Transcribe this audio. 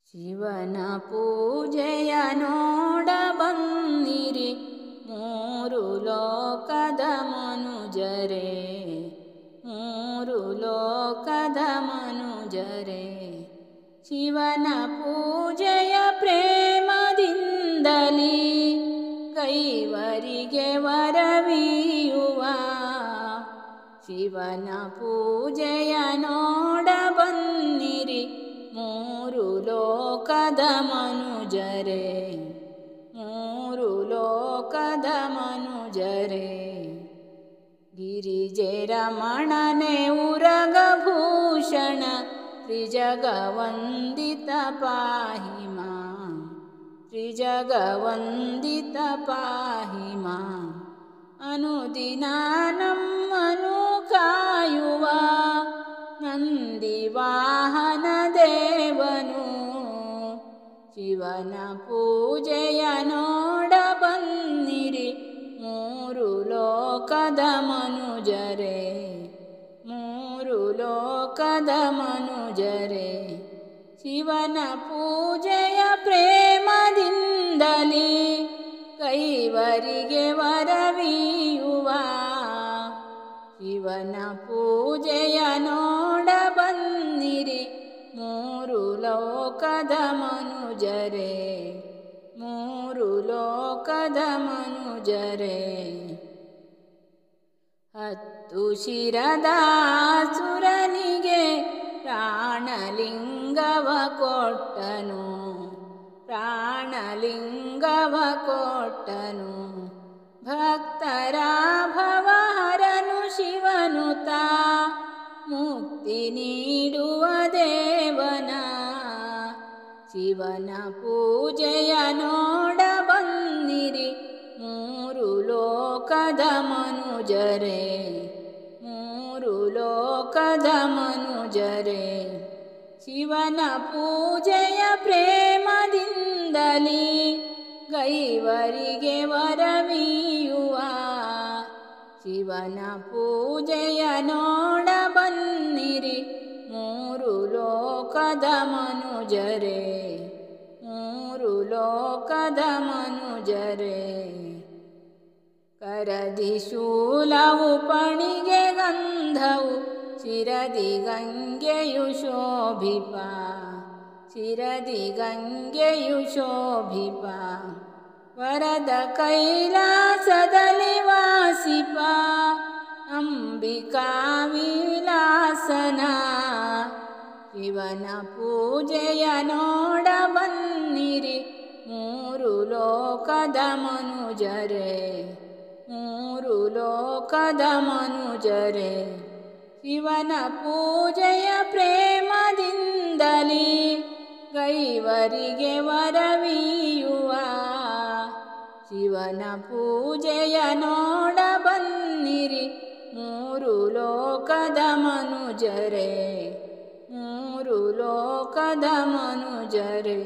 ಶಿವನ ಪೂಜೆಯ ನೋಡ ಬನ್ನಿರಿ ಮೂರು ಲೋಕದ ಮನುಜರೇ, ಮೂರು ಲೋಕದ ಮನುಜರೇ. ಶಿವನ ಪೂಜೆಯ ಪ್ರೇಮದಿಂದಲೀ ಕೈವರಿಗೆ ವರವೀಯುವ, ಶಿವನ ಪೂಜೆಯ ನೋಡ ಬನ್ನಿರಿ ಮೂರು ಲೋಕದ ಮನುಜರೇ, ಮೂರು ಲೋಕದ ಮನುಜರೇ. ಗಿರಿಜೆ ರಮಣನೆ ಉರಗಭೂಷಣ ತ್ರಿಜಗವಂದಿತ ಪಾಹಿ ಮಾಂ, ತ್ರಿಜಗವಂದಿತ ಪಾಹಿ ಮಾಂ. ಅನುದಿನ ನಮ್ಮನು ಕಾಯುವ ನಂದಿ ವಾಹನ ದೇವನು, ಶಿವನ ಪೂಜೆಯ ನೋಡ ಬನ್ನಿರಿ ಮೂರು ಲೋಕದ ಮನುಜರೇ, ಮೂರು ಲೋಕದ ಮನುಜರೇ. ಶಿವನ ಪೂಜೆಯ ಪ್ರೇಮದಿಂದಲೀ ಕೈವರಿಗೆ ವರವೀಯುವ, ಶಿವನ ಪೂಜೆಯ ನೋಡ ಬನ್ನಿರಿ ಮೂರು ಲೋಕದ ಮನುಜರೇ, ಮೂರು ಲೋಕದ ಮನುಜರೇ. ಹತ್ತು ಶಿರದ ಸುರನಿಗೆ ಪ್ರಾಣಲಿಂಗವ ಕೊಟ್ಟನು, ಪ್ರಾಣಲಿಂಗವ ಕೊಟ್ಟನು. ಭಕ್ತರ ಭವಹರನು ಶಿವನು ತಾ ಮುಕ್ತಿ ನೀಡುವ ದೇವನ, ಶಿವನ ಪೂಜೆಯ ನೋಡ ಬನ್ನಿರಿ ಮೂರು ಲೋಕದ ಮನುಜರೇ, ಮೂರು ಲೋಕದ ಮನುಜರೇ. ಶಿವನ ಪೂಜೆಯ ಪ್ರೇಮದಿಂದಲೀ ಕೈವರಿಗೆ ವರವೀಯುವ, ಶಿವನ ಪೂಜೆಯ ನೋಡ ಬನ್ನಿರಿ ಮೂರು ಲೋಕದ ಮನುಜರೇ, ಮೂರು ಲೋಕದ ಮನುಜರೇ. ಕರದಿ ಶೂಲವು ಪಣಿಗೆ ಗಂಧವು ಶಿರದಿ ಗಂಗೆಯು ಶೋಭಿಪ, ಶಿರದಿ ಗಂಗೆಯು ಶೋಭಿಪ. ವರದ ಕೈಲಾಸದಲ್ಲಿ ವಾಸಿಪ ಅಂಬಿಕಾ ವಿಲಾಸನ, ಶಿವನ ಪೂಜೆಯ ನೋಡ ಬನ್ನಿರಿ ಮೂರು ಲೋಕದ ಮನುಜರೇ, ಮೂರು ಲೋಕದ ಮನುಜರೇ. ಶಿವನ ಪೂಜೆಯ ಪ್ರೇಮದಿಂದಲೀ ಕೈವರಿಗೆ ವರವೀಯುವ, ಶಿವನ ಪೂಜೆಯ ನೋಡ ಬನ್ನಿರಿ ಮೂರು ಲೋಕದ ಮನುಜರೇ, ಮೂರು ಲೋಕದ ಮನುಜರೇ.